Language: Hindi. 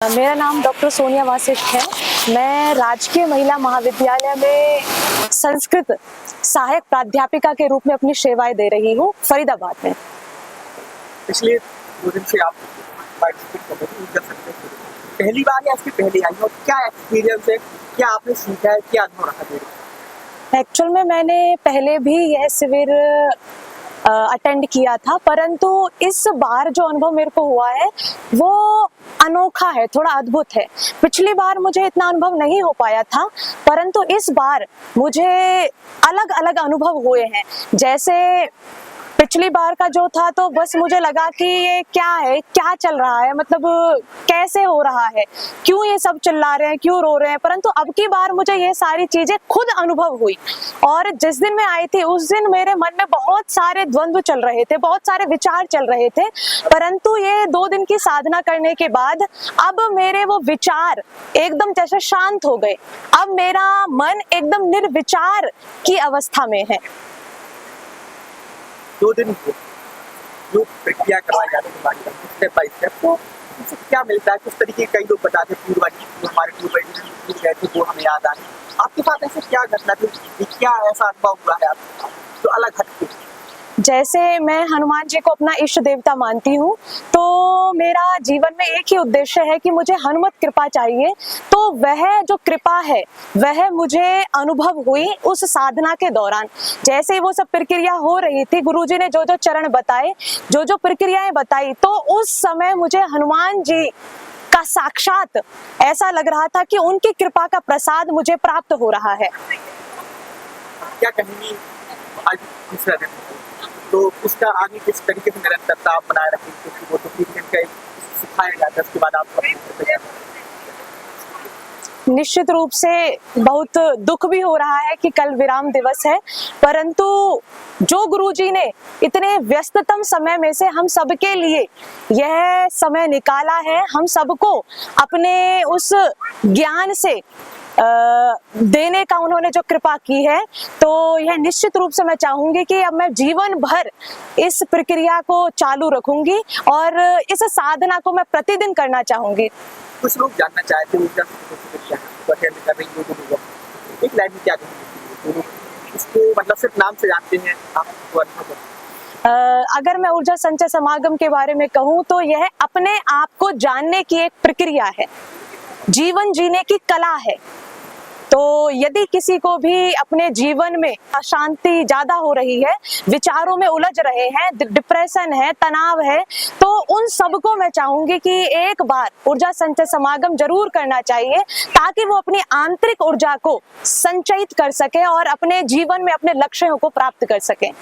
मेरा नाम डॉक्टर सोनिया वासिफ है। मैं राजकीय महिला महाविद्यालय में संस्कृत सहायक प्राध्यापिका के रूप में अपनी सेवाएं दे रही हूँ फरीदाबाद में। पिछले 2 दिन से आप पार्टिसिपेट कर रहे हैं, पहली बार या इसकी पहली आई और क्या एक्सपीरियंस है, क्या आपने सीखा है, क्या अनुभव रहा? एक्चुअल में मैंने पहले भी यह शिविर अटेंड किया था, परंतु इस बार जो अनुभव मेरे को हुआ है वो अनोखा है, थोड़ा अद्भुत है। पिछली बार मुझे इतना अनुभव नहीं हो पाया था, परंतु इस बार मुझे अलग अलग अनुभव हुए हैं। जैसे पिछली बार का जो था तो बस मुझे लगा कि ये क्या है, क्या चल रहा है, मतलब कैसे हो रहा है, क्यों ये सब चिल्ला रहे हैं, क्यों रो रहे हैं। परंतु अब की बार मुझे ये सारी चीजें खुद अनुभव हुई और जिस दिन मैं आई थी उस दिन मेरे मन में बहुत सारे द्वंद्व चल रहे थे, बहुत सारे विचार चल रहे थे। परंतु ये 2 दिन की साधना करने के बाद अब मेरे वो विचार एकदम जैसे शांत हो गए। अब मेरा मन एकदम निर्विचार की अवस्था में है। 2 दिन जो प्रक्रिया करवाई जाती है स्टेप बाय स्टेप, तो उससे क्या मिलता है, किस तरीके कई लोग बताते हैं पूर्वज हमारे पूर्वज गए थे वो हमें याद आए। आपके साथ ऐसे क्या घटना थी, क्या ऐसा अनुभव हुआ है आपको तो अलग हटके? जैसे मैं हनुमान जी को अपना इष्ट देवता मानती हूँ, तो मेरा जीवन में एक ही उद्देश्य है कि मुझे हनुमत कृपा चाहिए। तो वह जो कृपा है वह मुझे अनुभव हुई उस साधना के दौरान। जैसे ही वो सब प्रक्रिया हो रही थी, गुरुजी ने जो जो चरण बताए, जो जो प्रक्रियाएं बताई, तो उस समय मुझे हनुमान जी का साक्षात ऐसा लग रहा था कि उनकी कृपा का प्रसाद मुझे प्राप्त हो रहा है। क्या कहेंगी आज दूसरा दिन, तो उसका आगे किस तरीके से निरंतरता आप बनाए रखें, क्योंकि वो तो सिखाया जाता है, उसके बाद आप निश्चित रूप से बहुत दुख भी हो रहा है कि कल विराम दिवस है, परंतु जो गुरुजी ने इतने व्यस्ततम समय में से हम सबके लिए यह समय निकाला है, हम सबको अपने उस ज्ञान से देने का उन्होंने जो कृपा की है, तो यह निश्चित रूप से मैं चाहूंगी कि अब मैं जीवन भर इस प्रक्रिया को चालू रखूंगी और इस साधना को मैं प्रतिदिन करना चाहूंगी। कुछ लोग जानना चाहते हैं एक लाइन में क्या कहेंगे, इसको मतलब सिर्फ नाम से जानते हैं आपको अनुभव? अगर मैं ऊर्जा संचय समागम के बारे में कहूँ तो यह अपने आप को जानने की एक प्रक्रिया है, जीवन जीने की कला है। तो यदि किसी को भी अपने जीवन में अशांति ज्यादा हो रही है, विचारों में उलझ रहे हैं, डिप्रेशन है, तनाव है, तो उन सबको मैं चाहूंगी कि एक बार ऊर्जा संचय समागम जरूर करना चाहिए, ताकि वो अपनी आंतरिक ऊर्जा को संचयित कर सके और अपने जीवन में अपने लक्ष्यों को प्राप्त कर सके।